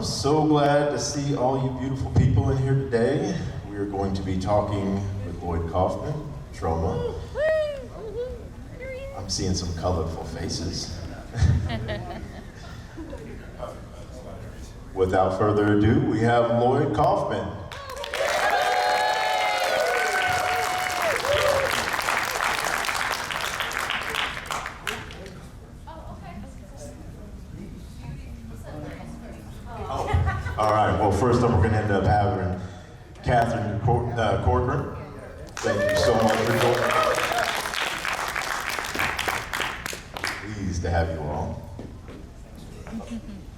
I'm so glad to see all you beautiful people in here today. We are going to be talking with Lloyd Kaufman, Trauma. I'm seeing some colorful faces. Without further ado, we have Lloyd Kaufman. All right, well, first up, we're going to end up having Catherine Corcoran. Thank you so much for joining us. Pleased to have you all.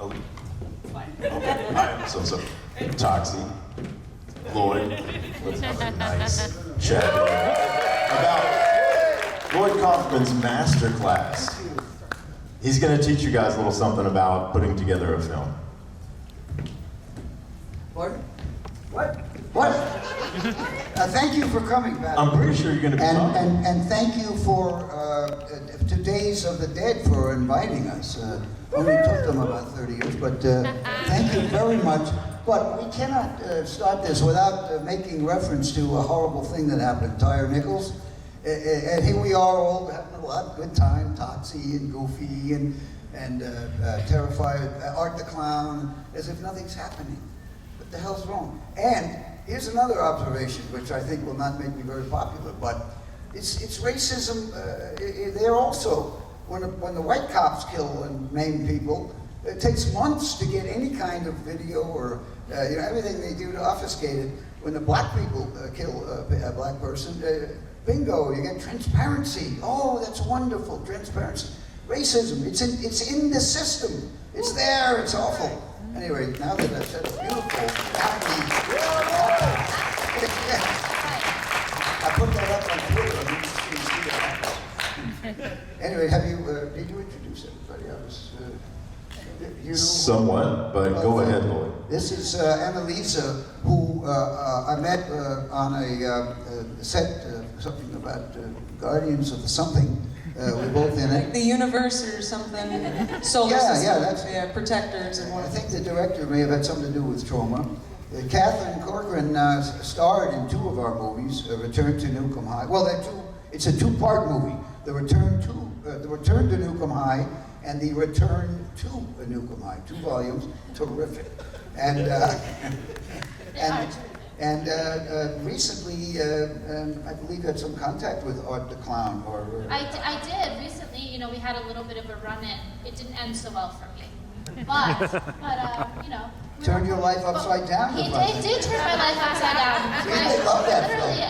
Oh. Okay. Hi, so Toxie, Lloyd, let's have a nice chat about Lloyd Kaufman's master class. He's going to teach you guys a little something about putting together a film. What? Thank you for coming back. I'm pretty sure you're going to be talking. And thank you for Today's of the Dead for inviting us. Only took them about 30 years, but thank you very much. But we cannot start this without making reference to a horrible thing that happened. Tyre Nichols. And here we are all having a lot of good time, Toxie and Goofy and Terrified, Art the Clown, as if nothing's happening. What the hell's wrong? And here's another observation, which I think will not make me very popular, but it's racism. They're also, when the white cops kill and maim people, it takes months to get any kind of video or everything they do to obfuscate it. When the black people kill a black person, bingo, you get transparency. Oh, that's wonderful, transparency. Racism, it's in the system. It's there, it's awful. Anyway, now that I've said a beautiful, happy, I put that up on Twitter. I'm interested to see that. Anyway, did you introduce everybody? You know, Somewhat, but go ahead, Lloyd. This is Annalisa, who I met on a set, something about Guardians of the something. We're both in it. Like the universe or something. Solar system. Yeah, that's protectors and I think the director may have had something to do with Trauma. Catherine Corcoran starred in two of our movies, Return to Newcomb High. Well, it's a two-part movie. The Return to Newcomb High and The Return to Newcomb High. 2 volumes, terrific. And recently, I believe you had some contact with Art the Clown, I did recently. We had a little bit of a run-in. It didn't end so well for me, but Turn your life upside down. He did turn my life upside down. I love that Literally,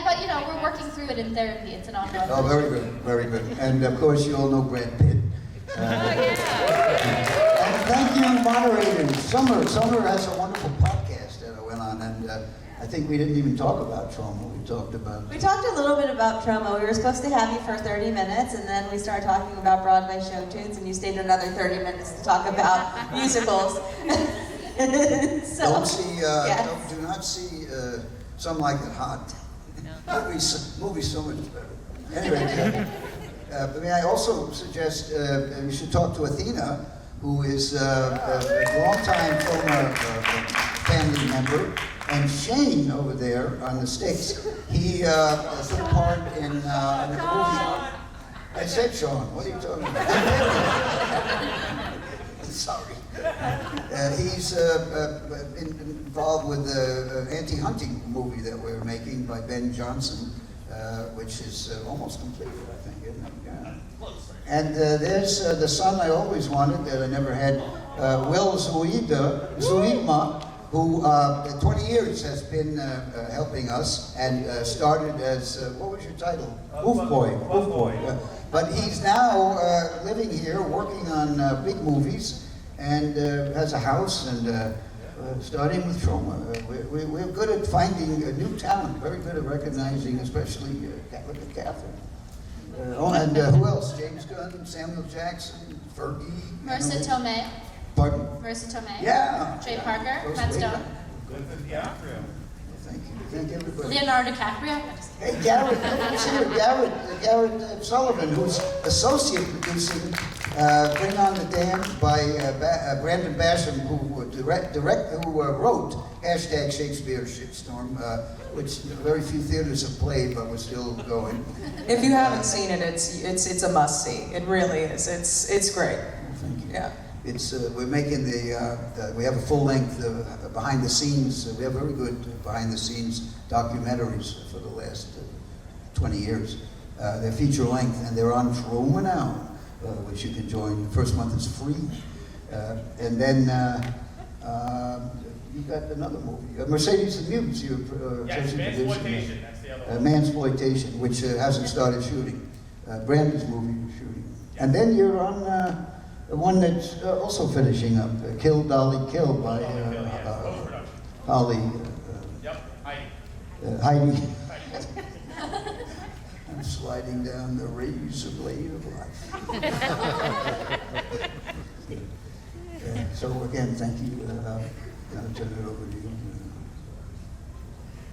but we're working through it in therapy. It's an ongoing. Oh, very good, very good. And of course, you all know Brad Pitt. And thank you, moderators. Summer has a wonderful podcast that I went on, and I think we didn't even talk about Trauma. We talked a little bit about Trauma. We were supposed to have you for 30 minutes, and then we started talking about Broadway show tunes, and you stayed another 30 minutes to talk about musicals. Do not see Some Like It Hot. Movie's so much better. Anyway, may I also suggest you should talk to Athena, who is a longtime Trauma family member, and Shane over there on the sticks. He took part in the movie. I said Sean. What are you talking about? Sorry. He's involved with the anti-hunting movie that we're making by Ben Johnson, which is almost completed, I think, isn't it? Yeah. And there's the son I always wanted that I never had, Will Zuidma, who 20 years has been helping us and started as, what was your title? Hoof Boy. But he's now living here, working on big movies, and has a house, and starting with Trauma. We're good at finding new talent, very good at recognizing, especially, look at Catherine. And who else? James Gunn, Samuel Jackson, Fergie. Marissa Tomei. Pardon? Marissa Tomei. Yeah. Trey Parker. Matt Stone. Thank you. Thank everybody. Leonardo DiCaprio. Hey, Garrett Sullivan, who's associate producing Bring on the Dam by Brandon Basham, who wrote hashtag Shakespeare Shitstorm, which very few theaters have played, but we're still going. If you haven't seen it, it's a must see. It really is. It's great. Thank you. Yeah. It's we're making we have a full length behind the scenes. We have very good behind the scenes documentaries for the last 20 years. They're feature length and they're on Troma now, which you can join. The first month is free, and then you got another movie, Mercedes and Mutes. Yes, Mansploitation. That's the other one. Mansploitation, which hasn't started shooting. Brandon's movie is shooting, and then you're on. The one that's also finishing up, Kill Dolly Kill by Post-production. Holly. Yep, Heidi. I'm sliding down the razor blade of life. So again, thank you. I'll turn it over to you.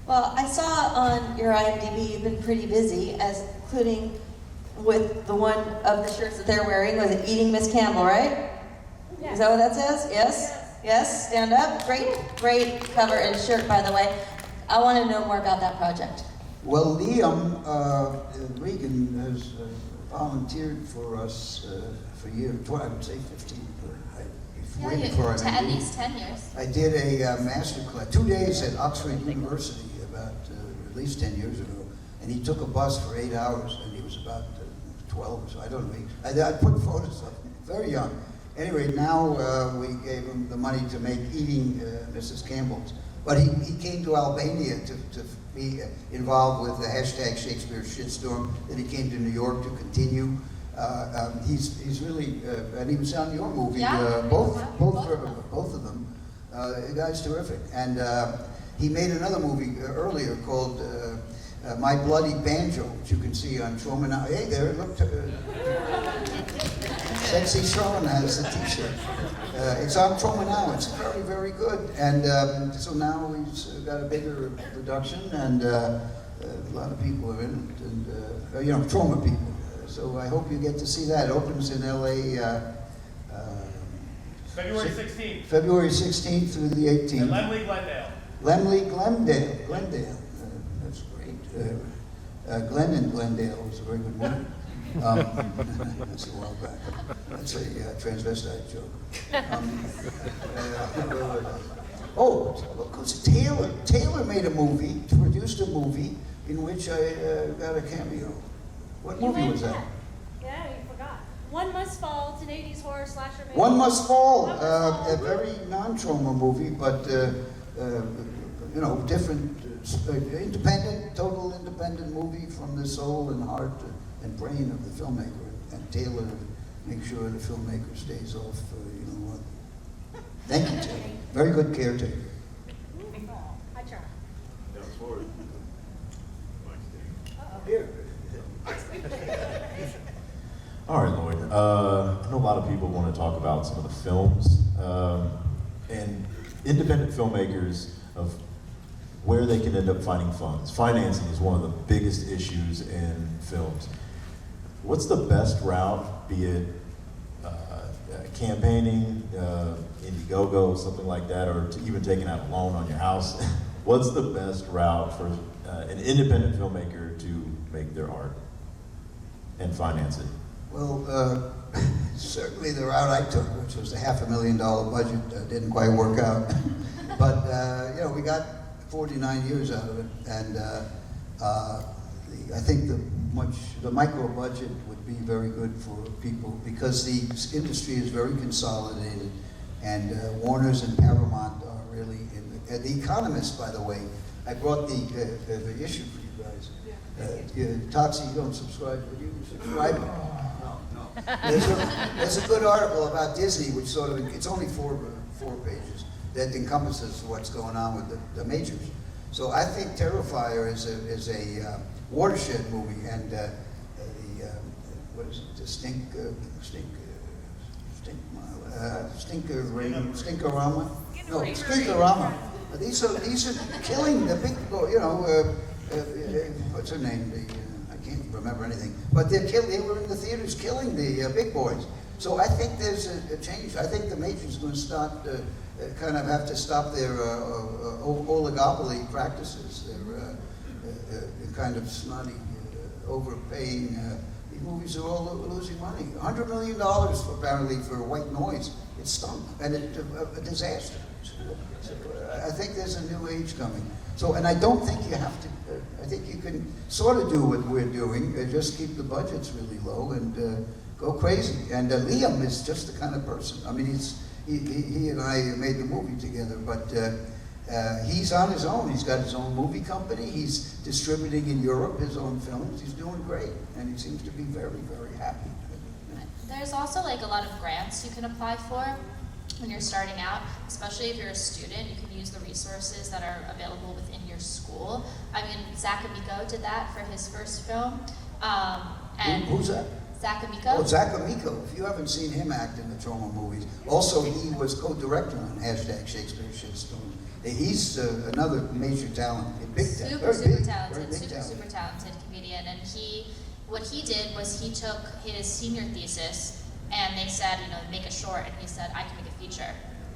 Well, I saw on your IMDb you've been pretty busy, as including with the one of the shirts that they're wearing. Was it Eating Miss Campbell, right? Yeah. Is that what that says? Yes? Yes, stand up. Great cover and shirt, by the way. I want to know more about that project. Well, Liam Regan has volunteered for us for years, I would say 15, At least 10 years. I did a master class, 2 days at Oxford University about at least 10 years ago, and he took a bus for 8 hours, and he was about 12, so I don't know. I put photos of him, very young. Anyway, now we gave him the money to make Eating Mrs. Campbell's. But he came to Albania to be involved with the hashtag Shakespeare Shitstorm. Then he came to New York to continue. He's really, and he was on your movie, both of them. The guy's terrific. And he made another movie earlier called My Bloody Banjo, which you can see on Troma now. Hey there, look. Sexy Sean has the t-shirt. It's on Troma now. It's very, very good. And so now he's got a bigger production, and a lot of people are in it, and Troma people. So I hope you get to see that. It opens in LA February 16th. February 16th through the 18th. And Lemley, Glendale. Glendale. That's great. Glenn and Glendale was a very good movie. That's a while back. That's a transvestite joke. Taylor made a movie, produced a movie in which I got a cameo. What movie was that? Yeah, you forgot. One Must Fall. It's an 80s horror slasher movie. One Must Fall. A very non-trauma movie, but different, independent, total independent movie from the soul and heart and brain of the filmmaker. And Taylor makes sure the filmmaker stays off. Thank you, Taylor. Very good caretaker. I try. Here. All right, Lloyd. I know a lot of people want to talk about some of the films and independent filmmakers of where they can end up finding funds. Financing is one of the biggest issues in films. What's the best route, be it campaigning, Indiegogo, something like that, or even taking out a loan on your house? What's the best route for an independent filmmaker to make their art and finance it? Well, certainly the route I took, which was a $500,000 budget, didn't quite work out. But we got 49 years out of it, and I think the micro budget would be very good for people because the industry is very consolidated, and Warner's and Paramount are really in the Economist, by the way. I brought the issue for you guys. Toxie, you don't subscribe. Would you subscribe? No. There's a good article about Disney, which sort of, it's only four pages, that encompasses what's going on with the majors. So I think Terrifier is a watershed movie, and what is it? The Stinkerama? No, Stinkerama. These are killing the big, what's her name? I can't remember anything. But they were in the theaters killing the big boys. So I think there's a change. I think the majors going to start kind of have to stop their oligopoly practices. They're kind of snotty, overpaying. These movies are all losing money. $100 million apparently for White Noise. It stunk, and it's a disaster. So, I think there's a new age coming. So, and I don't think you have to. I think you can sort of do what we're doing, just keep the budgets really low and go crazy. And Liam is just the kind of person. I mean, he and I made the movie together, but he's on his own. He's got his own movie company. He's distributing in Europe his own films. He's doing great, and he seems to be very, very happy. There's also like a lot of grants you can apply for when you're starting out, especially if you're a student. You can use the resources that are available within your school. I mean, Zach Amico did that for his first film. And Who's that? Zach Amico. Oh, Zach Amico. If you haven't seen him act in the Troma movies, also he was co-director on #Shakespeare Shitstorm. He's another major talent, big talent, Super talented comedian. And what he did was he took his senior thesis, and they said, make a short, and he said, I can make a feature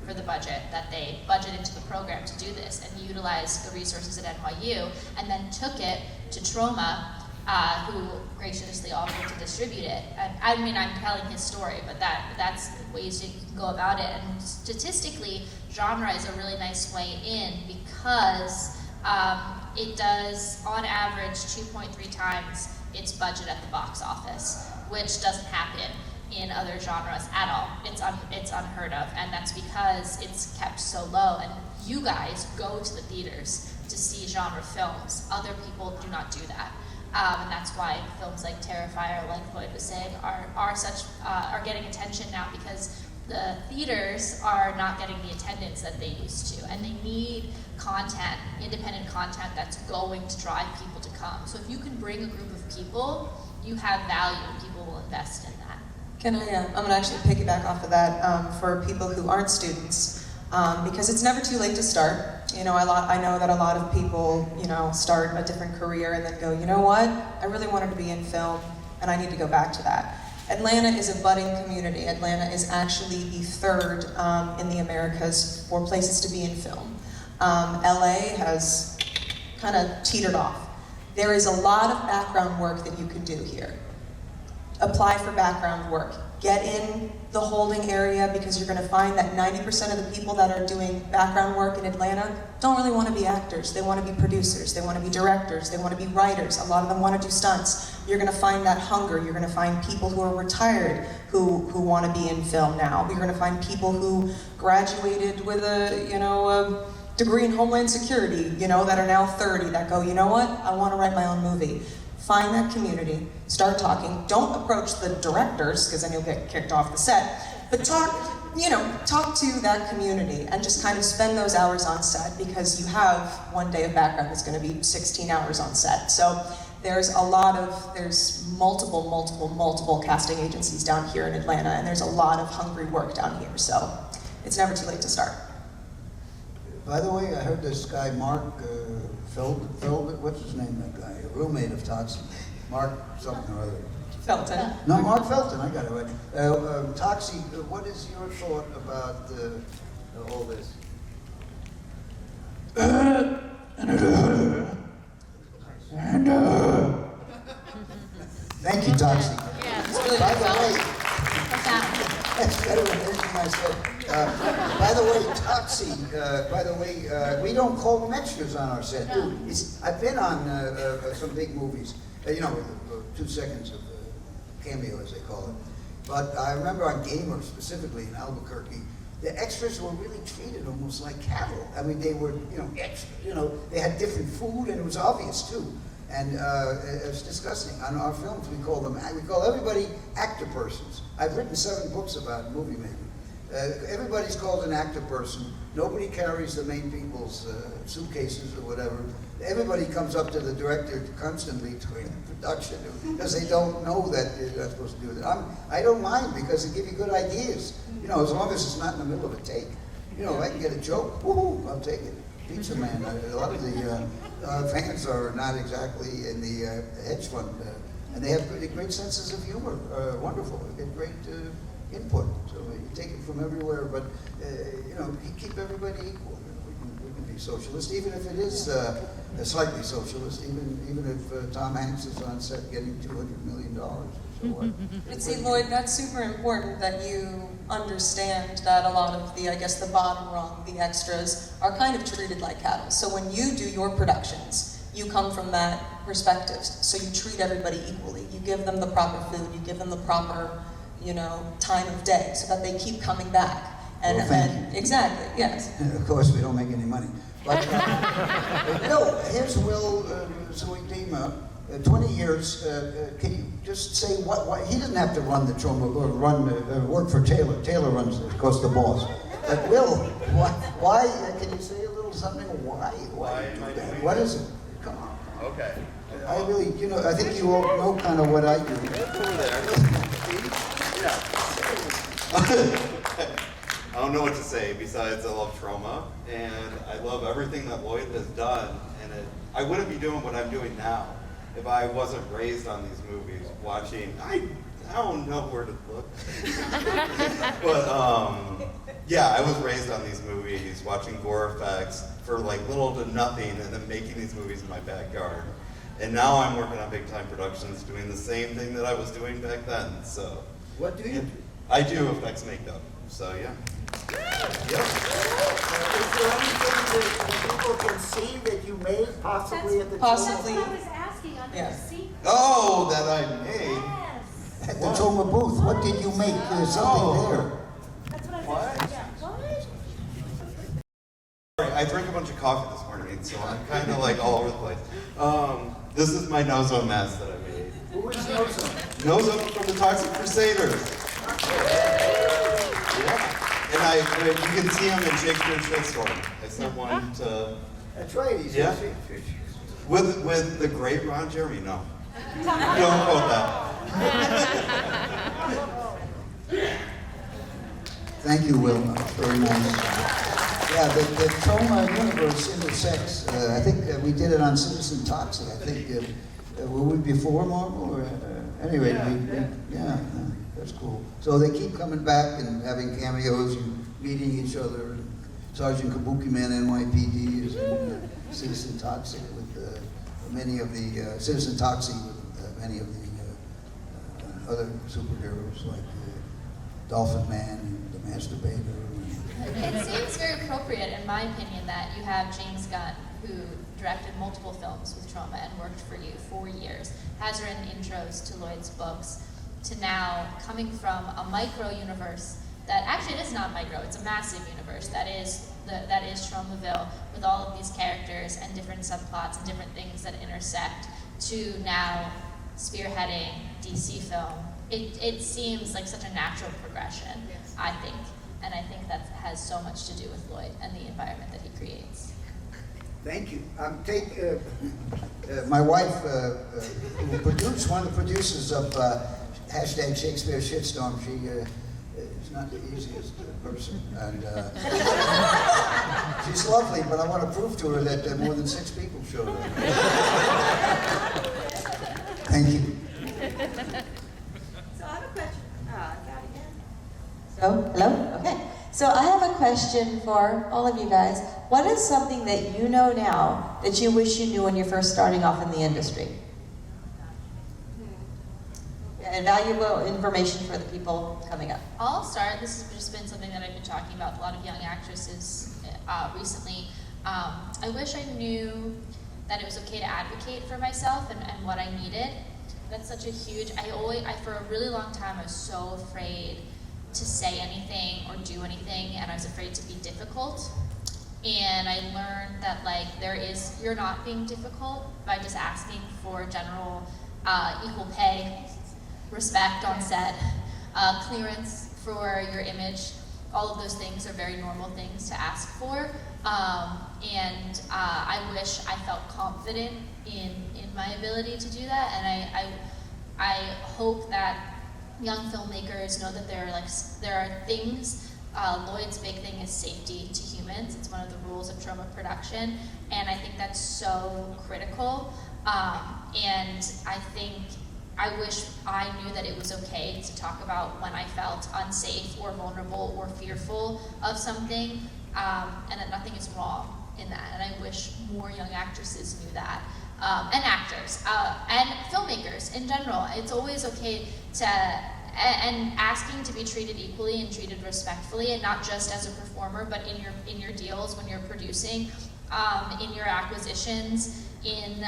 for the budget that they budgeted into the program to do this, and he utilized the resources at NYU, and then took it to Troma, who graciously offered to distribute it. And, I mean, I'm telling his story, but that's ways you can go about it. And statistically, genre is a really nice way in because it does, on average, 2.3 times its budget at the box office, which doesn't happen in other genres at all. It's unheard of, and that's because it's kept so low. And you guys go to the theaters to see genre films. Other people do not do that. And that's why films like Terrifier, like Lloyd was saying, are getting attention now, because the theaters are not getting the attendance that they used to, and they need content, independent content that's going to drive people to come. So if you can bring a group of people, you have value, and people will invest in that. Can I, I'm gonna actually piggyback off of that for people who aren't students, because it's never too late to start. I know that a lot of people, start a different career and then go, you know what, I really wanted to be in film, and I need to go back to that. Atlanta is a budding community. Atlanta is actually the third in the Americas for places to be in film. LA has kind of teetered off. There is a lot of background work that you can do here. Apply for background work. Get in the holding area, because you're going to find that 90% of the people that are doing background work in Atlanta don't really want to be actors. They want to be producers. They want to be directors. They want to be writers. A lot of them want to do stunts. You're going to find that hunger. You're going to find people who are retired who want to be in film now. You're going to find people who graduated with a degree in Homeland Security, that are now 30, that go, you know what, I want to write my own movie. Find that community, start talking. Don't approach the directors, because then you'll get kicked off the set. But talk to that community and just kind of spend those hours on set, because you have one day of background that's going to be 16 hours on set. So there's multiple casting agencies down here in Atlanta, and there's a lot of hungry work down here. So it's never too late to start. By the way, I heard this guy, Mark Feld, what's his name, that guy? A roommate of Todd's. Mark something or other. Felton. No, Mark Felton, I got it right. Toxie, what is your thought about all this? Thank you, Toxie. Yeah, it's really By the way, profound. that's better than anything I said. By the way, Toxie, we don't call them extras on our set, do we? I've been on some big movies, 2 seconds of cameo, as they call it. But I remember on Gamer, specifically in Albuquerque, the extras were really treated almost like cattle. I mean, they were, extra, they had different food, and it was obvious too. And it was disgusting. On our films, we call everybody actor persons. I've written 7 books about movie making. Everybody's called an actor person. Nobody carries the main people's suitcases or whatever. Everybody comes up to the director constantly during production because they don't know that they're not supposed to do that. I don't mind, because they give you good ideas. As long as it's not in the middle of a take. I can get a joke, woo, I'll take it. Pizza Man. A lot of the fans are not exactly in the hedge fund, and they have great senses of humor. Wonderful. They get great input. So you take it from everywhere, but keep everybody equal. We can be socialist, even if it is slightly socialist. Even if Tom Hanks is on set getting $200 million. So what? But see, Lloyd, that's super important that you understand that a lot of the, I guess, the bottom rung, the extras, are kind of treated like cattle. So when you do your productions, you come from that perspective. So you treat everybody equally. You give them the proper food, you give them the proper, time of day, so that they keep coming back. And exactly, yes. Of course, we don't make any money. But Will, here's Will Suidema. 20 years. Can you just say what? He doesn't have to run the Troma or work for Taylor. Taylor runs, of course, the boss. But Will, why? Can you say a little something? Why do you do that? What is it? Come on. Okay. I really, I think you all know kind of what I do. I don't know what to say besides I love Troma and I love everything that Lloyd has done, and I wouldn't be doing what I'm doing now if I wasn't raised on these movies, watching. I don't know where to look, but yeah, I was raised on these movies, watching gore effects for like little to nothing, and then making these movies in my backyard. And now I'm working on big time productions, doing the same thing that I was doing back then. So What do you do? I do effects makeup. So yeah. Yep. Is there anything that people can see that you made possibly at the Possibly. That's what I was asking under Yeah. the seat. Oh, that I made. Yes. At the Troma booth? What did you make? There's something there. That's what I was What? asking. Yeah. What? I drank a bunch of coffee this morning, so I'm kind of like all over the place. This is my Nozo mask that I made. Who is Nozo? Nozo from the Toxic Crusaders. Yeah. And you can see him in Shakespeare's Shitstorm. I sent one to, That's right. He's Yeah. with the great Ron Jeremy. No, don't quote that. Thank you, Will. Very nice. Yeah, the Troma universe intersects. I think we did it on Citizen Toxic. I think were we before Marvel? Or anyway, that's cool. So they keep coming back and having cameos and meeting each other. And Sergeant Kabuki Man NYPD is in Citizen Toxic with many of the Citizen Toxic with many of the other superheroes like Dolphin Man and the Masturbator. It seems very appropriate, in my opinion, that you have James Gunn, who directed multiple films with Troma and worked for you for years, has written intros to Lloyd's books, to now coming from a micro universe that actually it is not micro, it's a massive universe that is Tromaville, with all of these characters and different subplots and different things that intersect, to now spearheading DC film. It seems like such a natural progression, I think. And I think that has so much to do with Lloyd and the environment that he creates. Thank you. My wife, who produced, one of the producers of hashtag Shakespeare Shitstorm, she is not the easiest person. And she's lovely, but I want to prove to her that more than 6 people showed up. Thank you. So I have a question. So, hello? Okay. So I have a question for all of you guys. What is something that you know now that you wish you knew when you're first starting off in the industry? And valuable information for the people coming up. I'll start. This has just been something that I've been talking about with a lot of young actresses recently. I wish I knew that it was okay to advocate for myself and what I needed. That's such a huge, for a really long time I was so afraid to say anything or do anything, and I was afraid to be difficult. And I learned that you're not being difficult by just asking for general equal pay, respect on set, clearance for your image. All of those things are very normal things to ask for. And I wish I felt confident in my ability to do that. And I hope that young filmmakers know that there are things. Lloyd's big thing is safety to humans. It's one of the rules of Troma production, and I think that's so critical. And I think I wish I knew that it was okay to talk about when I felt unsafe or vulnerable or fearful of something, and that nothing is wrong in that. And I wish more young actresses knew that, and actors, and filmmakers in general. It's always okay to, and asking to be treated equally and treated respectfully, and not just as a performer, but in your deals when you're producing, in your acquisitions, in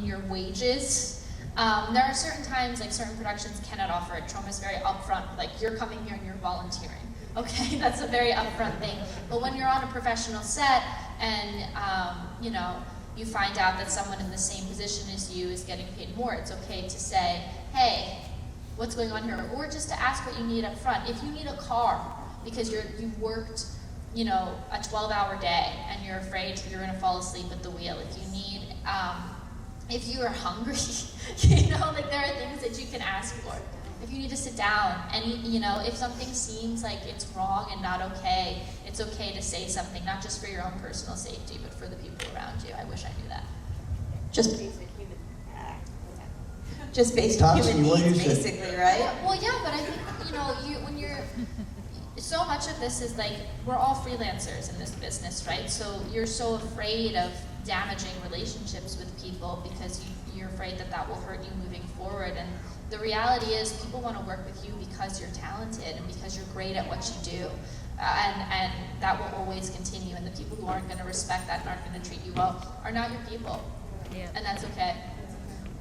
your wages. There are certain times, like certain productions cannot offer it. Trauma is very upfront, like you're coming here and you're volunteering. Okay, that's a very upfront thing. But when you're on a professional set and you know, you find out that someone in the same position as you is getting paid more, it's okay to say, hey, what's going on here? Or just to ask what you need up front. If you need a car because you worked, you know, a 12-hour day and you're afraid you're gonna fall asleep at the wheel, if you need, if you are hungry, you know, like there are things that you can ask for. If you need to sit down and, you know, if something seems like it's wrong and not okay, it's okay to say something, not just for your own personal safety, but for the people around you. I wish I knew that. Just basic human Thompson, what do you needs, say? basically, right? Well, yeah, but I think, you know, when you're, so much of this is like, we're all freelancers in this business, right? So you're so afraid of damaging relationships with people because you're afraid that that will hurt you moving forward. And the reality is people want to work with you because you're talented and because you're great at what you do. And that will always continue. And the people who aren't going to respect that and aren't going to treat you well are not your people. Yeah. And that's okay.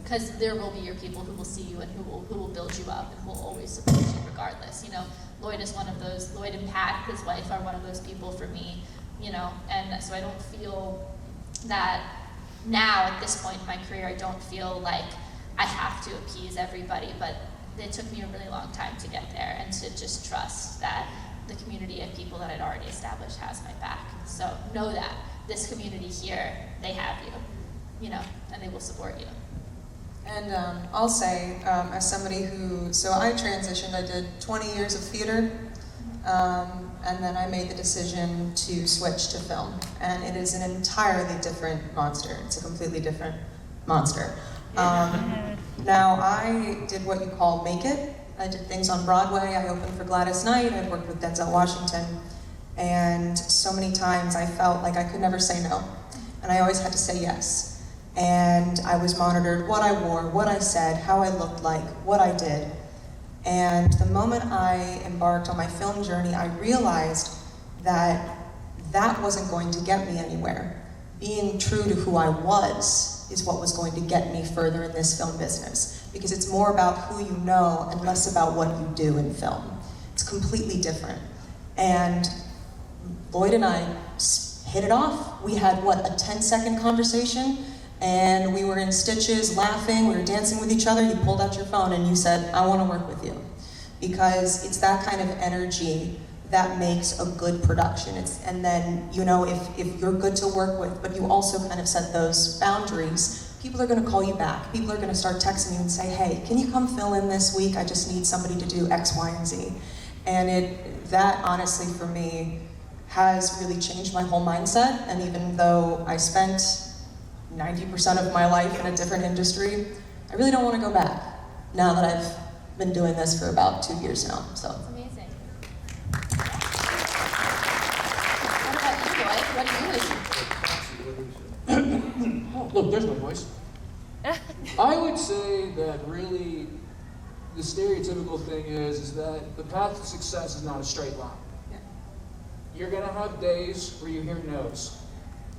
Because there will be your people who will see you and who will build you up and who will always support you regardless. You know, Lloyd is one of those, Lloyd and Pat, his wife, are one of those people for me, you know, and so I don't feel that now at this point in my career, I don't feel like I have to appease everybody, but it took me a really long time to get there and to just trust that the community of people that I'd already established has my back. So know that this community here, they have you know, and they will support you. And I'll say, as somebody who, so I transitioned, I did 20 years of theater, and then I made the decision to switch to film. And it is an entirely different monster. It's a completely different monster. Now, I did what you call make it. I did things on Broadway. I opened for Gladys Knight. I worked with Denzel Washington. And so many times I felt like I could never say no. And I always had to say yes. And I was monitored what I wore, what I said, how I looked like, what I did. And the moment I embarked on my film journey, I realized that that wasn't going to get me anywhere. Being true to who I was is what was going to get me further in this film business. Because it's more about who you know and less about what you do in film. It's completely different. And Lloyd and I hit it off. We had, what, a 10-second conversation? And we were in stitches, laughing, we were dancing with each other. You pulled out your phone and you said, I want to work with you. Because it's that kind of energy that makes a good production. And then, you know, if you're good to work with, but you also kind of set those boundaries, people are going to call you back. People are going to start texting you and say, hey, can you come fill in this week? I just need somebody to do X, Y, and Z. And that honestly for me has really changed my whole mindset. And even though I spent 90% of my life in a different industry, I really don't want to go back now that I've been doing this for about 2 years now. So. That's amazing. What about you, Lloyd? What do you listen to? Look, there's my voice. I would say that really the stereotypical thing is that the path to success is not a straight line. Yeah. You're gonna have days where you hear no's.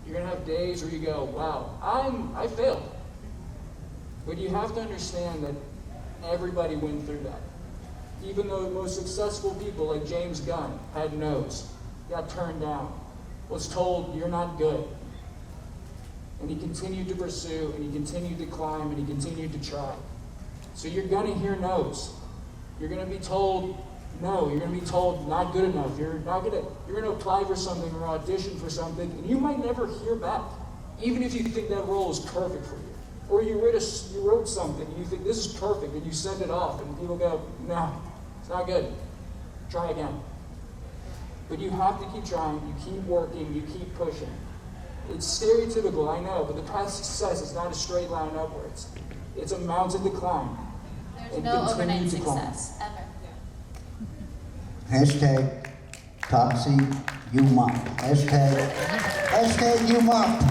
You're gonna have days where you go, wow, I failed. But you have to understand that everybody went through that. Even though the most successful people like James Gunn had no's, got turned down, was told you're not good. And he continued to pursue, and he continued to climb, and he continued to try. So you're gonna hear no's. You're gonna be told no, you're gonna be told not good enough. You're gonna apply for something or audition for something, and you might never hear back, even if you think that role is perfect for you. Or you wrote something and you think this is perfect, and you send it off, and people go, no, it's not good. Try again. But you have to keep trying, you keep working, you keep pushing. It's stereotypical, I know, but the path to success is not a straight line upwards. It's a mountain to climb. and No continue overnight to climb. success, ever. Hashtag Topsy you mop. Hashtag you mop.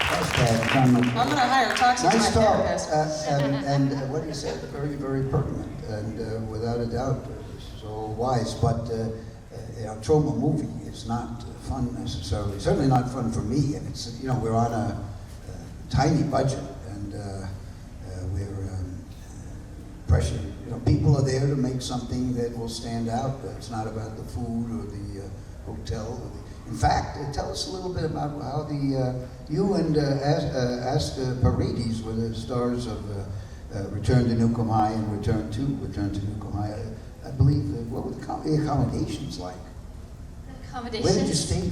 Hashtag John I'm gonna hire Toxie as my Nice talk, therapist. and what he said, very, very pertinent, and without a doubt, so wise. But a trauma movie is not fun necessarily. Certainly not fun for me. And it's, you know, we're on a tiny budget, and we're pressured. You know, people are there to make something that will stand out. It's not about the food or the hotel. In fact, tell us a little bit about how you and Paredes were the stars of Return to Newcomb High and Return to Newcomb High. I believe, what were the accommodations like? Accommodations. Where did you stay?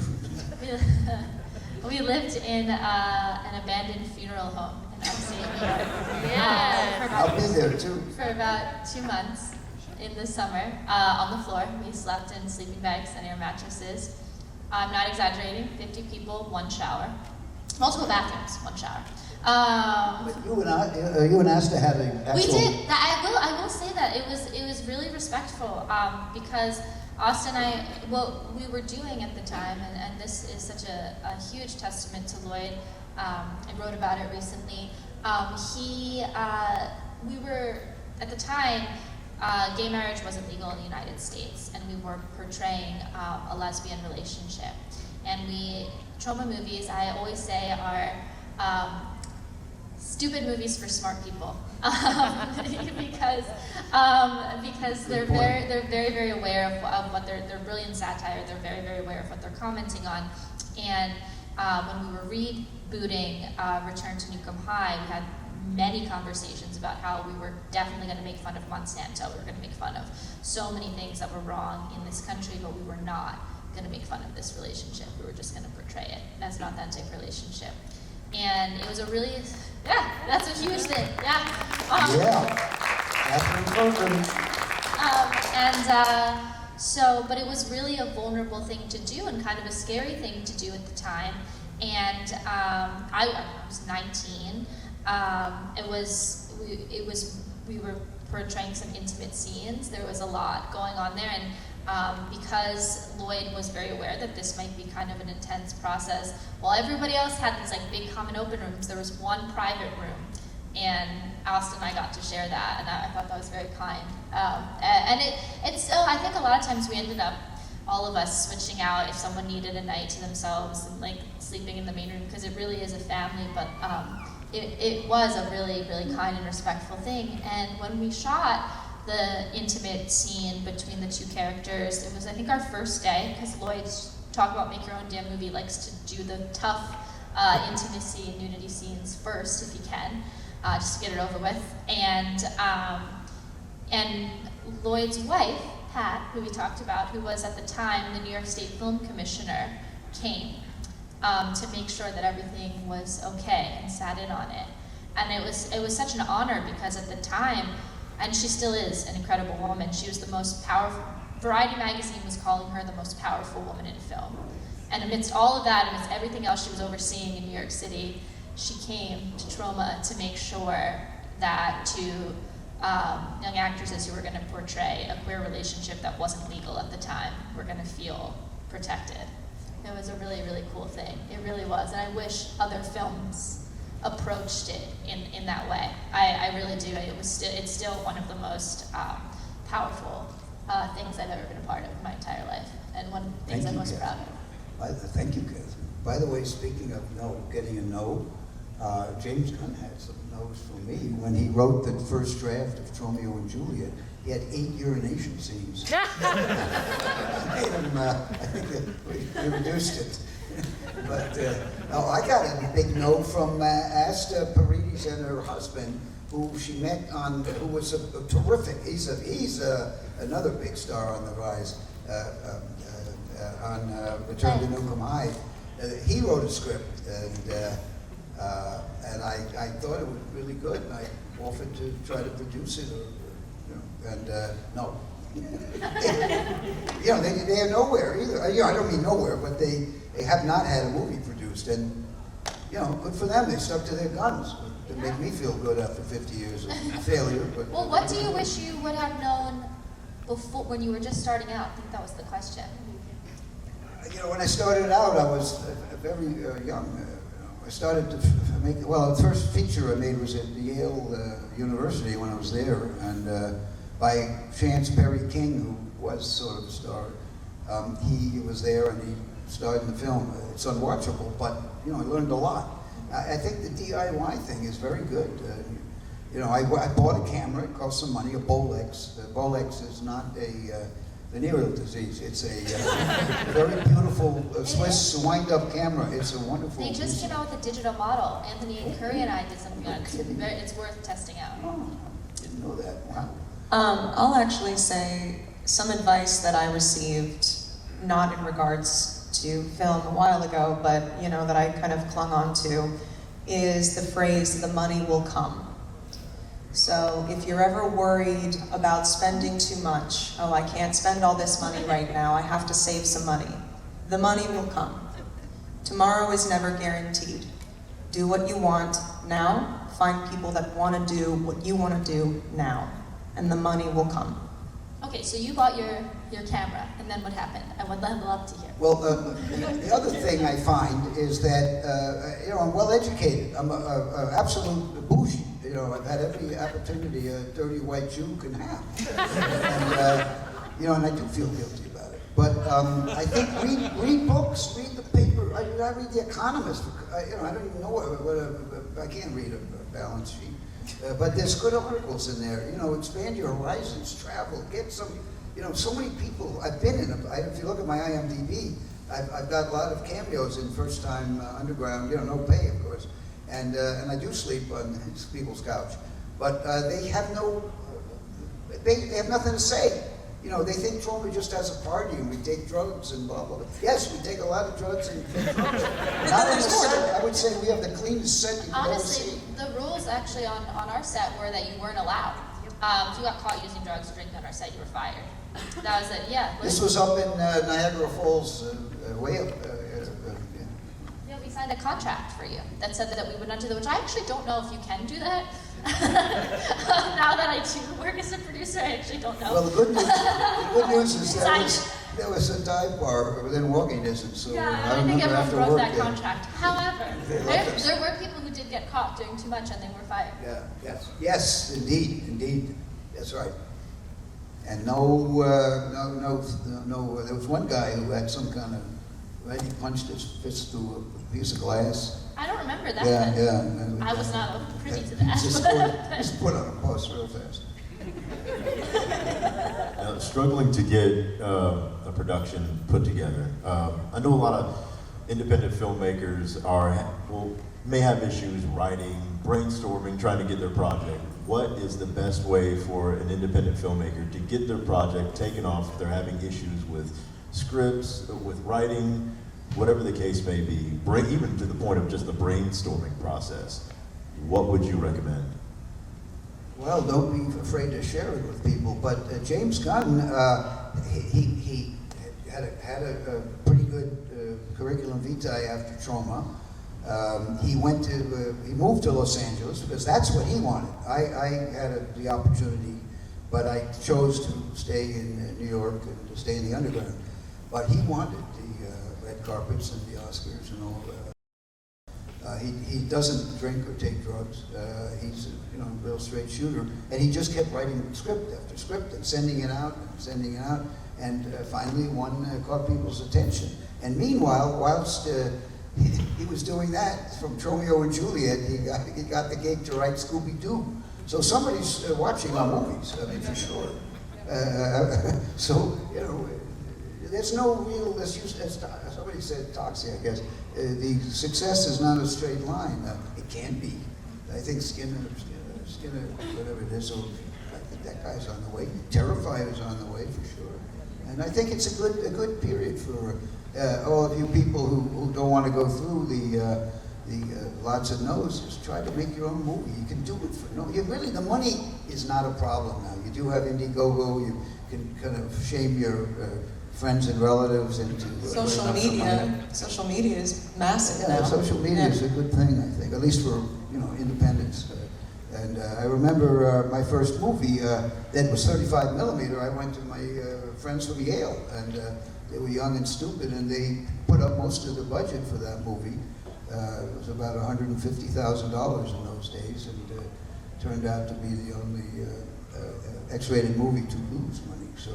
We lived in an abandoned funeral home in upstate New York. Yeah. I'll be there too. For about 2 months in the summer, on the floor. We slept in sleeping bags and air mattresses. I'm not exaggerating, 50 people, 1 shower. Multiple bathrooms, 1 shower. But you and Asta had an actual... We did. I will say that it was really respectful because Austin and I, what we were doing at the time, and this is such a huge testament to Lloyd. I wrote about it recently. We were at the time. Gay marriage wasn't legal in the United States, and we were portraying a lesbian relationship. And trauma movies, I always say, are stupid movies for smart people, because they're very aware of what they're brilliant satire. They're very aware of what they're commenting on. And when we were rebooting Return to Newcomb High, we had many conversations about how we were definitely going to make fun of Monsanto. We were going to make fun of so many things that were wrong in this country, but we were not going to make fun of this relationship. We were just going to portray it as an authentic relationship. And it was a really, that's a huge thing, That's important. But it was really a vulnerable thing to do and kind of a scary thing to do at the time. And I was 19. We were portraying some intimate scenes. There was a lot going on there, and because Lloyd was very aware that this might be kind of an intense process, while everybody else had these like big common open rooms, there was one private room, and Austin and I got to share that, and I thought that was very kind. And it's still, I think a lot of times we ended up, all of us, switching out if someone needed a night to themselves and like sleeping in the main room, because it really is a family, but it was a really kind and respectful thing. And when we shot the intimate scene between the two characters, it was, I think, our first day, because Lloyd's talk about make your own damn movie likes to do the tough intimacy and nudity scenes first, if he can, just to get it over with. And Lloyd's wife, Pat, who we talked about, who was at the time the New York State Film Commissioner, came to make sure that everything was okay and sat in on it. And it was such an honor, because at the time, and she still is an incredible woman, she was the most powerful, Variety magazine was calling her the most powerful woman in film. And amidst all of that, amidst everything else she was overseeing in New York City, she came to Trauma to make sure that two young actresses who were going to portray a queer relationship that wasn't legal at the time were going to feel protected. It was a really cool thing. It really was, and I wish other films approached it in that way. I really do. It's still one of the most powerful things I've ever been a part of in my entire life, and one of the things I'm most proud of. Thank you, Catherine. By the way, speaking of getting a no, James Gunn had some no's for me when he wrote the first draft of Romeo and Juliet. He had 8 urination scenes. I think we reduced it. But I got a big no from Asta Paredes and her husband, who she met on, who was a terrific. He's another big star on the rise on Return to Newcomb High. He wrote a script, and I thought it was really good, and I offered to try to produce it, no. They are nowhere either. I don't mean nowhere, but they have not had a movie produced, and you know, good for them. They stuck to their guns. It made me feel good after 50 years of failure. But Well, what do you wish you would have known before, when you were just starting out? I think that was the question. You know, when I started out, I was very young. I started to make, well, the first feature I made was at Yale University when I was there, and by chance, Perry King, who was sort of a star, he was there and he starred in the film. It's unwatchable, but, you know, I learned a lot. I think the DIY thing is very good. You know, I bought a camera, it cost some money, a Bolex. Bolex is not a venereal disease. It's a very beautiful Swiss wind-up camera. It's a wonderful They just piece. came out with a digital model. Anthony Curry and I did something on it. It's worth testing out. Oh, didn't know that. Wow. I'll actually say some advice that I received, not in regards to film a while ago, but you know, that I kind of clung on to, is the phrase, "the money will come." So if you're ever worried about spending too much, oh, I can't spend all this money right now, I have to save some money, the money will come. Tomorrow is never guaranteed. Do what you want now, find people that want to do what you want to do now, and the money will come. Okay, so you bought your camera, and then what happened? I would love to hear. Well, the other thing I find is that, you know, I'm well educated. I'm a absolute bougie. You know, I've had every opportunity a dirty white Jew can have. And, you know, and I do feel guilty about it. But I think read books, read the paper. I read The Economist. You know, I don't even know I can't read a balance sheet. But there's good articles in there. You know, expand your horizons, travel, get some, you know, so many people. I've been in them. If you look at my IMDb, I've got a lot of cameos in First Time Underground, you know, no pay, of course. And I do sleep on people's couch. But they have they have nothing to say. You know, they think Troma just has a party and we take drugs and blah, blah, blah. Yes, we take a lot of drugs and take drugs. Not on the set. I would say we have the cleanest set you can ever see. Honestly, the rules actually on our set were that you weren't allowed. If you got caught using drugs or drinking on our set, you were fired. That was it, yeah. This was up in Niagara Falls, way up. Yeah, we signed a contract for you that said that we would not do that, which I actually don't know if you can do that. Now that I do work as a producer, I actually don't know. Well, the good news is there was a dive bar within walking distance, so Yeah, I I think remember everyone after broke work that there. contract. However, They loved there us. were people who did get caught doing too much and they were fired. Yeah, yes, indeed, that's right. And there was one guy who had some kind of, right, he punched his fist through a piece of glass. I don't remember that. Yeah. I was not privy to that. Just put on a bus real fast. Struggling to get a production put together. I know a lot of independent filmmakers may have issues writing, brainstorming, trying to get their project. What is the best way for an independent filmmaker to get their project taken off if they're having issues with scripts, with writing, whatever the case may be, even to the point of just the brainstorming process? What would you recommend? Well, don't be afraid to share it with people. But James Gunn, he had a pretty good curriculum vitae after Troma. He moved to Los Angeles because that's what he wanted. I had the opportunity, but I chose to stay in New York and to stay in the underground. But he wanted the red carpets and the Oscars and all that. He doesn't drink or take drugs. He's a real straight shooter, and he just kept writing script after script and sending it out, and finally one caught people's attention. And meanwhile, whilst he was doing that, from Romeo and Juliet, he got the gig to write Scooby-Doo. So somebody's watching our movies, I mean, for sure. So, there's no real, as somebody said, Toxie, I guess, the success is not a straight line. It can be. I think Skinner, whatever it is, so I think that guy's on the way. Terrifier is on the way, for sure. And I think it's a good period for all of you people who don't want to go through the lots of no's. Just try to make your own movie. You can do it for no. Really, the money is not a problem now. You do have Indiegogo. You can kind of shame your friends and relatives into Social media is massive Yeah, now. social media is a good thing, I think, at least for independence. And I remember my first movie that was 35 millimeter. I went to my friends from Yale, and they were young and stupid, and they put up most of the budget for that movie. It was about $150,000 in those days, and turned out to be the only X-rated movie to lose money. So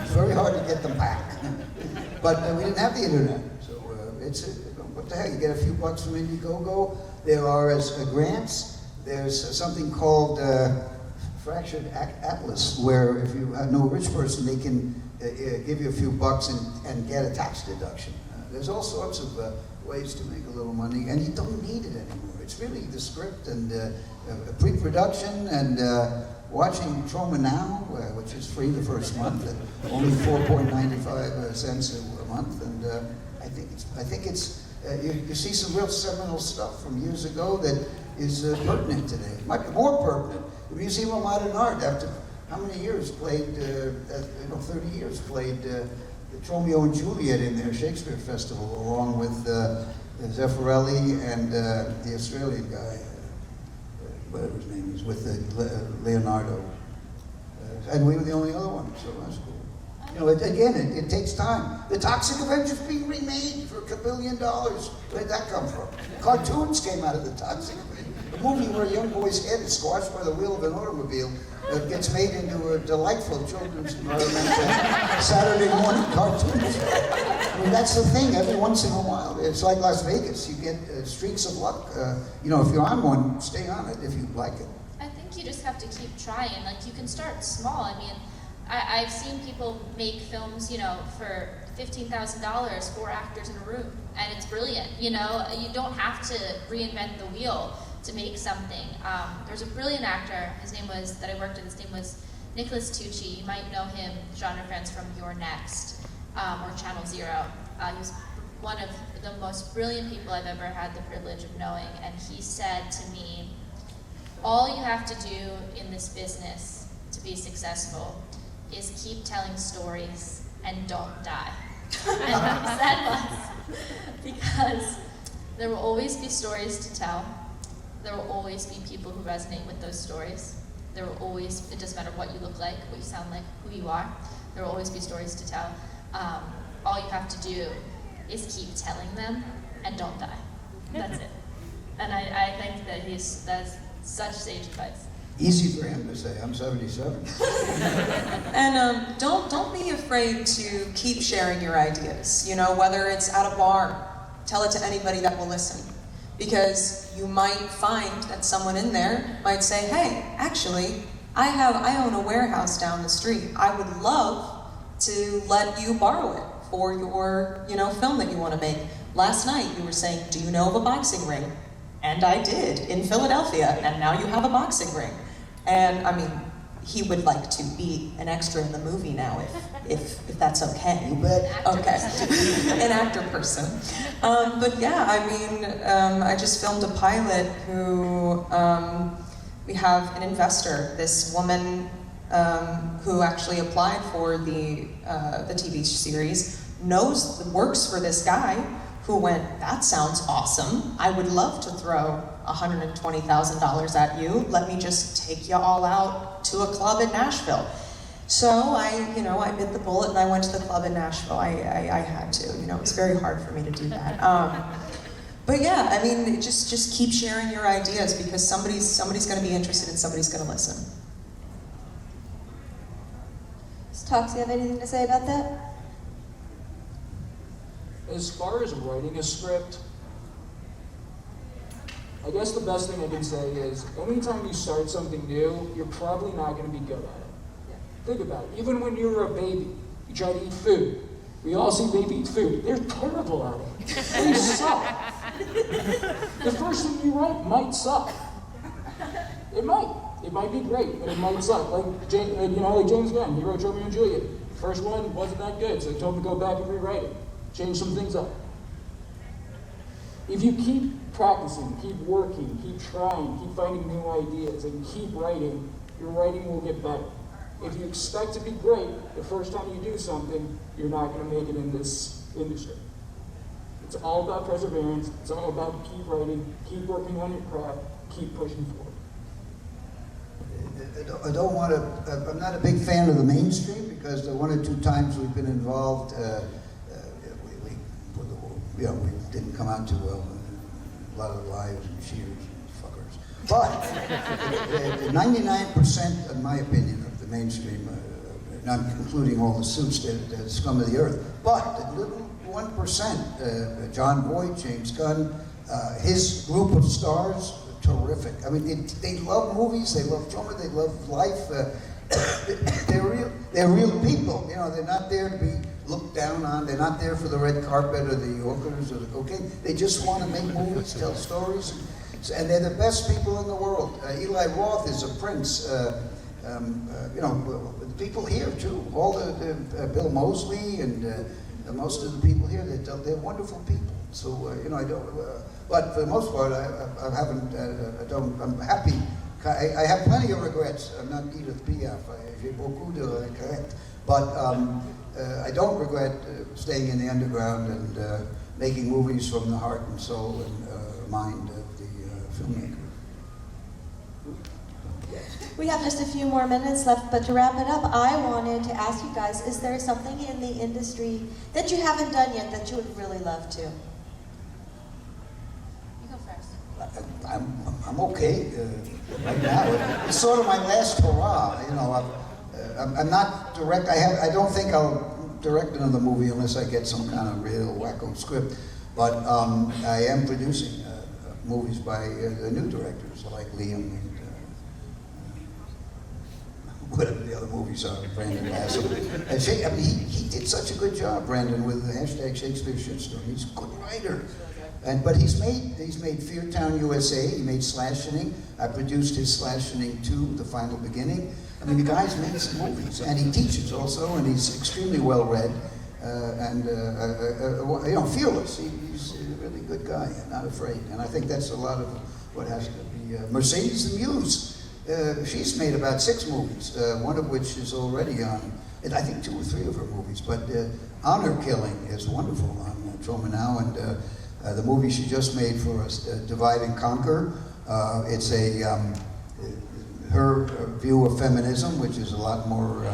it's very hard to get them back. But we didn't have the internet, so what the heck? You get a few bucks from Indiegogo. There are grants. There's something called Fractured Atlas, where if you know a rich person, they can give you a few bucks and get a tax deduction. There's all sorts of ways to make a little money, and you don't need it anymore. It's really the script and pre-production and watching Trauma Now, which is free the first month, at only 4.95 cents a month, and I think it's you see some real seminal stuff from years ago that is pertinent today. It might be more pertinent. The Museum of Modern Art, after how many years played, 30 years played the Romeo and Juliet in their Shakespeare Festival, along with Zeffirelli and the Australian guy, whatever his name is, with Leonardo. And we were the only other one, so that's cool. It takes time. The Toxic Avenger's being remade for $1 billion. Where'd that come from? Cartoons came out of the Toxic Avenger. A movie where a young boy's head is squashed by the wheel of an automobile that gets made into a delightful children's environment Saturday morning cartoons. I mean, that's the thing. Every once in a while, it's like Las Vegas. You get streaks of luck. If you're on one, stay on it if you like it. I think you just have to keep trying. Like, you can start small. I mean, I've seen people make films, for $15,000, 4 actors in a room, and it's brilliant. You don't have to reinvent the wheel to make something. There's a brilliant actor. His name was Nicholas Tucci. You might know him, genre fans, from You're Next or Channel Zero. He was one of the most brilliant people I've ever had the privilege of knowing, and he said to me, all you have to do in this business to be successful is keep telling stories and don't die. And what he said was, because there will always be stories to tell. There will always be people who resonate with those stories. There will always, it doesn't matter what you look like, what you sound like, who you are, there will always be stories to tell. All you have to do is keep telling them and don't die. That's it. And I think that that's such sage advice. Easy for him to say. I'm 77. And don't be afraid to keep sharing your ideas. Whether it's at a bar, tell it to anybody that will listen. Because you might find that someone in there might say, hey, actually, I own a warehouse down the street. I would love to let you borrow it for your, film that you want to make. Last night you were saying, do you know of a boxing ring? And I did, in Philadelphia, and now you have a boxing ring. And I mean, he would like to be an extra in the movie now, if that's okay. You bet. Okay, an actor person. But yeah, I mean, I just filmed a pilot who, we have an investor, this woman who actually applied for the TV series, works for this guy, who went, that sounds awesome. I would love to throw $120,000 at you. Let me just take you all out to a club in Nashville. So I bit the bullet and I went to the club in Nashville. I had to, it was very hard for me to do that. But yeah, I mean, just keep sharing your ideas, because somebody's gonna be interested and somebody's gonna listen. Tox, you have anything to say about that? As far as writing a script, I guess the best thing I can say is, anytime you start something new, you're probably not going to be good at it. Think about it. Even when you were a baby, you try to eat food. We all see babies eat food. They're terrible at it. They suck. The first thing you write might suck. It might. It might be great, but it might suck. Like James Gunn, he wrote Romeo and Juliet. First one wasn't that good, so he told him to go back and rewrite it. Change some things up. If you keep practicing, keep working, keep trying, keep finding new ideas, and keep writing, your writing will get better. If you expect to be great the first time you do something, you're not going to make it in this industry. It's all about perseverance. It's all about keep writing, keep working on your craft, keep pushing forward. I don't want to, I'm not a big fan of the mainstream because the one or two times we've been involved, we didn't come out too well. A lot of lies and cheaters and fuckers. But 99%, in my opinion, of the mainstream, not including all the suits, they're scum of the earth. But the little 1%, John Boyd, James Gunn, his group of stars, terrific. I mean, they love movies, they love drama, they love life. They're real people. You know, they're not there to be looked down on. They're not there for the red carpet or the hookers or the cocaine. They just want to make movies, tell stories, and they're the best people in the world. Eli Roth is a prince. You know, the people here too. All the Bill Moseley and most of the people here, they're wonderful people. So you know, I don't. But for the most part, I haven't. I'm happy. I have plenty of regrets. I'm not Edith Piaf. J'ai beaucoup de regrets. But I don't regret staying in the underground and making movies from the heart and soul and mind of the filmmaker. We have just a few more minutes left, but to wrap it up, I wanted to ask you guys, is there something in the industry that you haven't done yet that you would really love to? You go first. I'm okay right now. It's sort of my last hurrah. You know, I'm not direct. I don't think I'll direct another movie unless I get some kind of real wacko script. But I am producing movies by the new directors like Liam and whatever the other movies are, Brandon Lasso. I mean, he did such a good job, Brandon, with the hashtag Shakespeare Shitstorm. He's a good writer. But he's made Fear Town USA, he made Slashening. I produced his Slashening 2, The Final Beginning. I mean, the guy's made some movies, and he teaches also, and he's extremely well read, and you know, fearless. He's a really good guy, and not afraid. And I think that's a lot of what has to be. Mercedes the Muse, she's made about 6 movies, one of which is already on, and I think 2 or 3 of her movies. But Honor Killing is wonderful on Troma Now, and the movie she just made for us, Divide and Conquer. It's her view of feminism, which is a lot more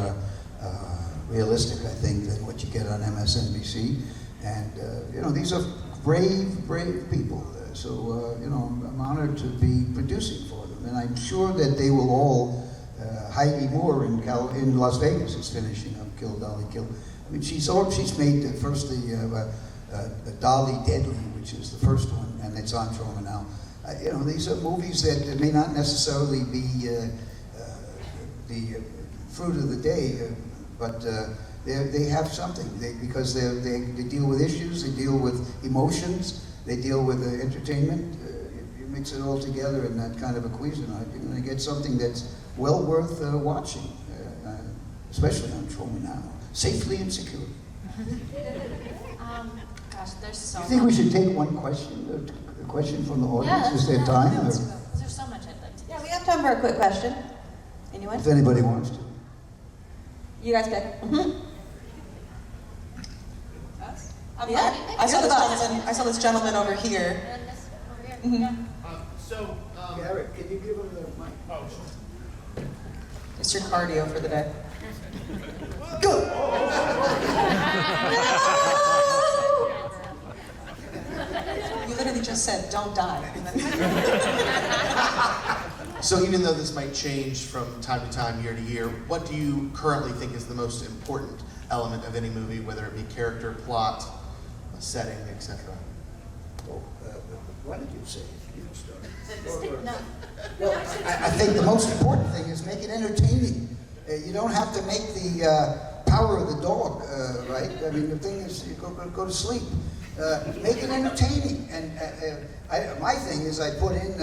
realistic, I think, than what you get on MSNBC. And you know, these are brave people. So you know, I'm honored to be producing for them, and I'm sure that they will all. Heidi Moore in Las Vegas is finishing up Kill Dolly Kill. I mean, she's made Dolly Deadly, which is the first one, and it's on Troma Now. You know, these are movies that may not necessarily be the fruit of the day, but they have something. Because they deal with issues, they deal with emotions, they deal with entertainment. You mix it all together in that kind of a Cuisinart, you're going to get something that's well worth watching, especially on Troma Now, safely and securely. Gosh, there's so You think much. we should take one question, a question from the Yeah, audience? let's Is there do that. time? Yeah, Or let's go. 'Cause there's so much I'd like to do. Yeah, we have time for a quick question. Anyone? if anybody wants to. You guys pick. Yeah, I saw this gentleman over here. And then this over here. Mhm. Yeah. So, Garrett, can you give him the mic? oh, sure. It's your cardio for the day. Good. You literally just said, "Don't die." And then So even though this might change from time to time, year to year, what do you currently think is the most important element of any movie, whether it be character, plot, setting, etc.? Why did you say it? You start. No. Well, I think the most important thing is make it entertaining. You don't have to make the power of the dog, right? I mean, the thing is, you go to sleep. Make it entertaining. And my thing is I put in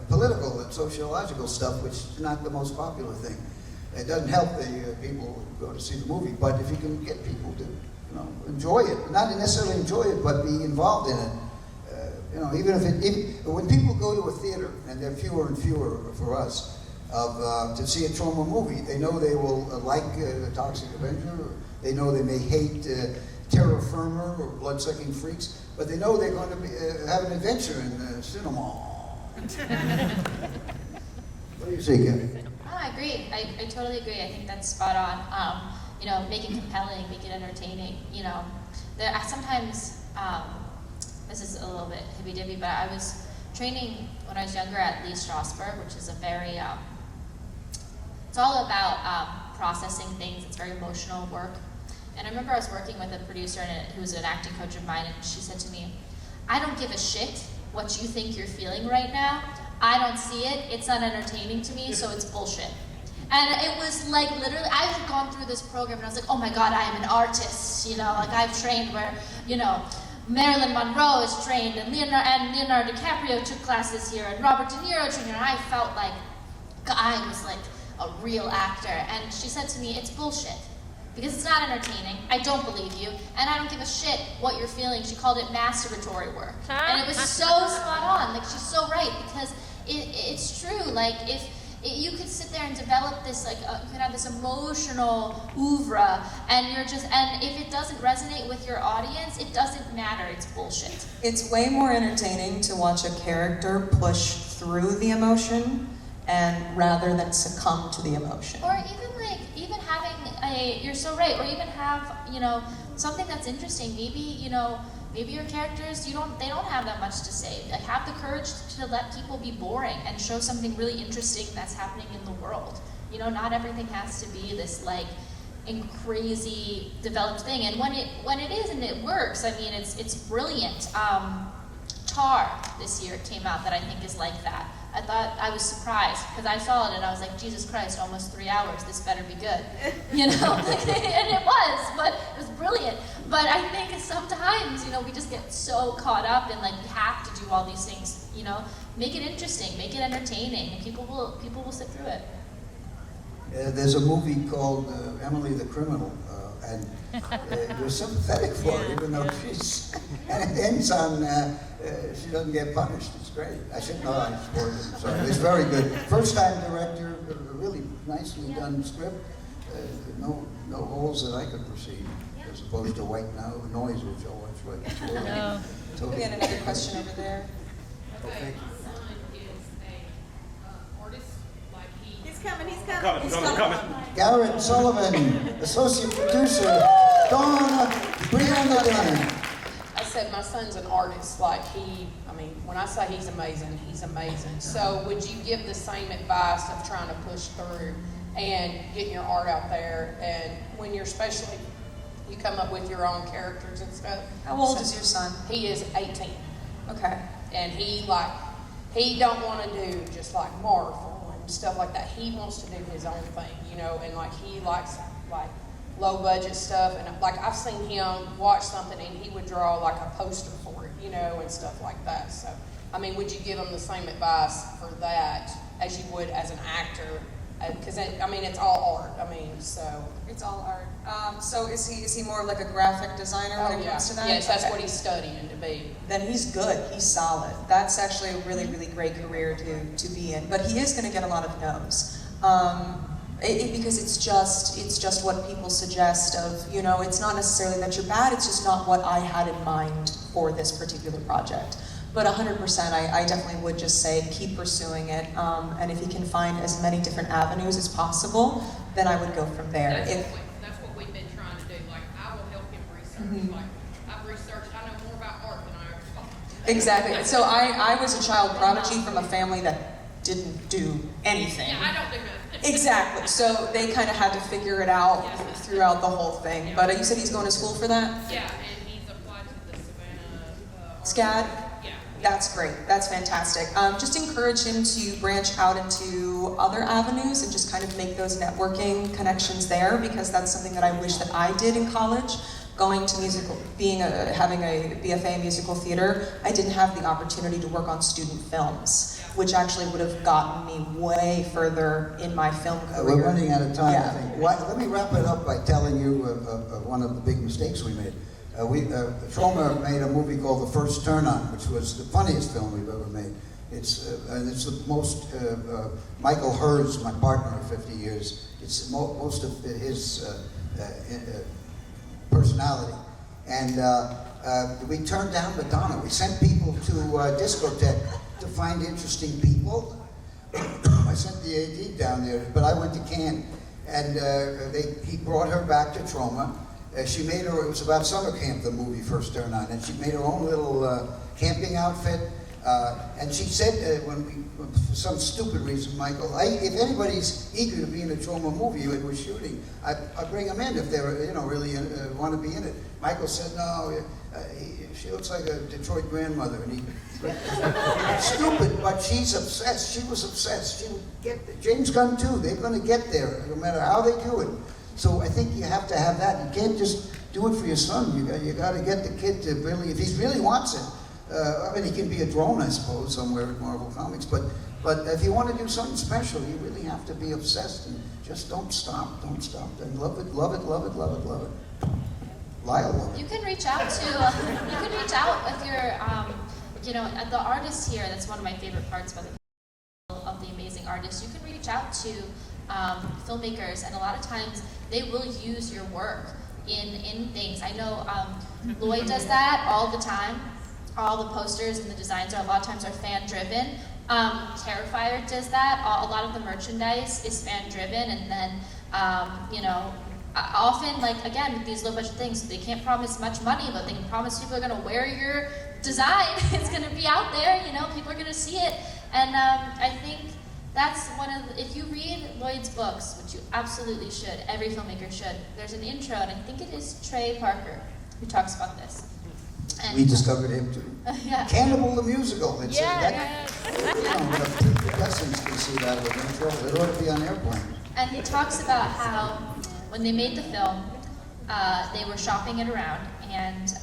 political and sociological stuff, which is not the most popular thing. It doesn't help the people who go to see the movie, but if you can get people to, you know, enjoy it, not necessarily enjoy it, but be involved in it. You know, even when people go to a theater, and they're fewer and fewer for us, to see a trauma movie. They know they will like The Toxic Avenger, or they know they may hate Terror Firmer or Blood-Sucking Freaks, but they know they're going to have an adventure in the cinema. What do you say, Kevin? Oh, I agree. I totally agree. I think that's spot on. You know, make it compelling, make it entertaining. You know, I sometimes, this is a little bit hippy-dippy, but I was training when I was younger at Lee Strasberg, which is a very, it's all about processing things. It's very emotional work. And I remember I was working with a producer who was an acting coach of mine, and she said to me, I don't give a shit what you think you're feeling right now. I don't see it. It's not entertaining to me, so it's bullshit. And it was like literally, I had gone through this program and I was like, oh my God, I am an artist. You know, like I've trained where, you know, Marilyn Monroe is trained and Leonardo DiCaprio took classes here and Robert De Niro trained here. And I felt like I was like a real actor. And she said to me, it's bullshit. Because it's not entertaining, I don't believe you, and I don't give a shit what you're feeling. She called it masturbatory work. And it was so spot on, like she's so right, because it's true, like you could sit there and develop this, like you could have this emotional oeuvre, and if it doesn't resonate with your audience, it doesn't matter, it's bullshit. It's way more entertaining to watch a character push through the emotion and rather than succumb to the emotion. Or even having you're so right, or even have, you know, something that's interesting. Maybe, you know, maybe your characters, they don't have that much to say. Like, have the courage to let people be boring and show something really interesting that's happening in the world. You know, not everything has to be this like crazy developed thing. And when it is and it works, I mean, it's brilliant. Tar this year came out that I think is like that. I was surprised because I saw it and I was like, Jesus Christ, almost 3 hours, this better be good. You know, and it was, but it was brilliant. But I think sometimes, you know, we just get so caught up in like, we have to do all these things, you know, make it interesting, make it entertaining, and people will sit through it. There's a movie called Emily the Criminal, and you're sympathetic for her, even though and it ends on, she doesn't get punished. It's great. I should know I spoiled it. So it's very good. First time director, really nicely done script. No holes that I could perceive, as opposed to white noise, which always was. No. Totally. We had another question over there. Okay. He's coming. Garrett Sullivan, associate producer. Dawn, bring on the dinner. I said my son's an artist. When I say he's amazing, he's amazing. So would you give the same advice of trying to push through and getting your art out there? And when you're especially, you come up with your own characters and stuff. How old is your son? He is 18. Okay. And he don't want to do just like Marvel and stuff like that. He wants to do his own thing, you know, and like he likes like low budget stuff, and like I've seen him watch something and he would draw like a poster for it, you know, and stuff like that. So, I mean, would you give him the same advice for that as you would as an actor? Because I mean, it's all art. I mean, so it's all art. So is he more like a graphic designer when it comes to that? Yes, that's what he's studying to be. Then he's good. He's solid. That's actually a really, really great career to be in. But he is going to get a lot of no's. Because it's just what people suggest of, you know, it's not necessarily that you're bad, it's just not what I had in mind for this particular project. But 100%, I definitely would just say keep pursuing it, and if you can find as many different avenues as possible, then I would go from there. That's what we've been trying to do. Like, I will help him research. Mm-hmm. Like, I've researched, I know more about art than I ever thought. Exactly. So I was a child prodigy from a family that didn't do anything. Yeah, I don't do nothing. Exactly. So they kind of had to figure it out throughout the whole thing. Yeah. But you said he's going to school for that? Yeah, and he's applied to the Savannah SCAD? Yeah. That's great. That's fantastic. Just encourage him to branch out into other avenues and just kind of make those networking connections there, because that's something that I wish that I did in college. Going to musical, having a BFA in musical theater, I didn't have the opportunity to work on student films, which actually would have gotten me way further in my film career. We're running out of time, Yeah. I think. Let me wrap it up by telling you one of the big mistakes we made. Troma made a movie called The First Turn On, which was the funniest film we've ever made. It's the most, Michael Hers, my partner of 50 years, it's most of his personality. And we turned down Madonna. We sent people to discotheque to find interesting people. I sent the AD down there, but I went to Cannes, and he brought her back to Troma. She made her, it was about summer camp, the movie first turned on, and she made her own little camping outfit. And she said, for some stupid reason, Michael, if anybody's eager to be in a Troma movie and we're shooting, I'd bring them in if they were, really want to be in it. Michael said, no, she looks like a Detroit grandmother. And stupid, but she's obsessed. She was obsessed. She would get there. James Gunn too. They're going to get there, no matter how they do it. So I think you have to have that. You can't just do it for your son. You got to get the kid to really, if he really wants it. I mean, he can be a drone, I suppose, somewhere at Marvel Comics. But if you want to do something special, you really have to be obsessed and just don't stop, and love it, love it, love it, love it, love it. Lyle, love it. You can reach out to, if you're, the artists here. That's one of my favorite parts about of the amazing artists. You can reach out to filmmakers, and a lot of times they will use your work in things. I know Lloyd does that all the time. All the posters and the designs a lot of times are fan-driven. Terrifier does that. A lot of the merchandise is fan-driven, and then, often, again, with these low-budget things, they can't promise much money, but they can promise people are going to wear your design. It's going to be out there, people are going to see it. And I think that's one of the, if you read Lloyd's books, which you absolutely should, every filmmaker should, there's an intro, and I think it is Trey Parker who talks about this. And we discovered him too. Yeah. Cannibal the musical. It's Yeah. Prepubescents can see that with intro. It ought to be on airplane. And he talks about how when they made the film, they were shopping it around, and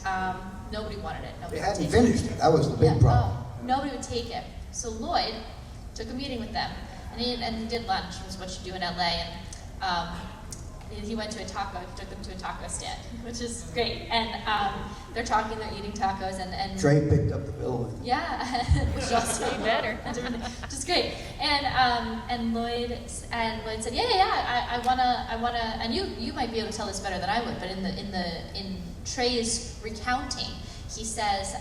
nobody wanted it. Nobody They would hadn't take finished it. That was the big problem. Nobody would take it. So Lloyd took a meeting with them, and he did lunch, which is what you do in LA, and he went to he took them to a taco stand, which is great. And they're talking, they're eating tacos, and Trey picked up the bill. yeah, which is also better, which is great. And Lloyd said, yeah, I wanna, and you might be able to tell this better than I would, but in Trey's recounting, he says,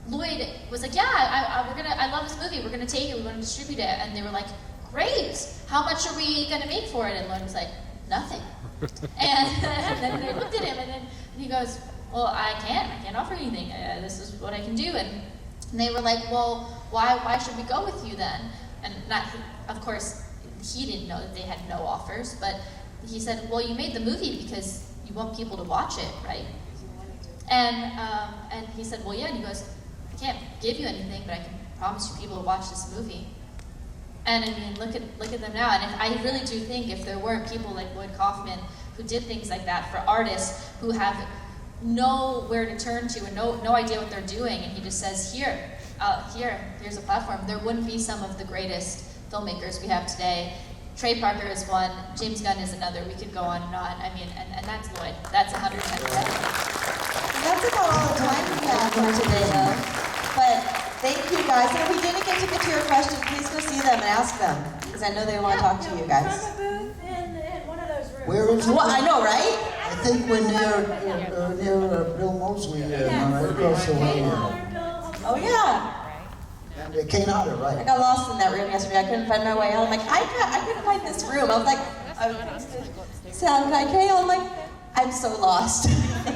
Lloyd was like, yeah, I love this movie, we're gonna take it, we're gonna distribute it, and they were like, great, how much are we gonna make for it? And Lloyd was like, nothing. And then they looked at him, and he goes, well, I can't offer anything. This is what I can do. And they were like, well, why should we go with you then? And of course, he didn't know that they had no offers, but he said, well, you made the movie because you want people to watch it, right? And he said, well, yeah. And he goes, I can't give you anything, but I can promise you people to watch this movie. And I mean, look at them now. And I really do think if there weren't people like Lloyd Kaufman who did things like that for artists who have nowhere to turn to and no idea what they're doing, and he just says, here's a platform, there wouldn't be some of the greatest filmmakers we have today. Trey Parker is one, James Gunn is another, we could go on and on. I mean, and that's Lloyd, that's 110%. That's about all the time we have for today, though. But thank you guys. And if we didn't get to your question, please go see them and ask them, because I know they want to talk to you guys. From a booth in one of those rooms. Where is it? Well, I know, right? I think we're near Bill Mosley, right across the way. Oh, yeah. And Kane Otter, I right? got lost in that room yesterday. I couldn't find my way out. I'm like, I couldn't find this room. I was like, sound guy Kale. I'm like, I'm so lost.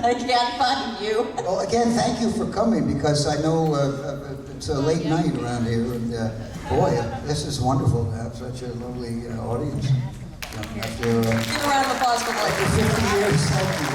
I can't find you. Well, again, thank you for coming, because I know it's a late night around here, and boy, this is wonderful to have such a lovely audience. After Give a round of applause for Lloyd. 50 years, thank you.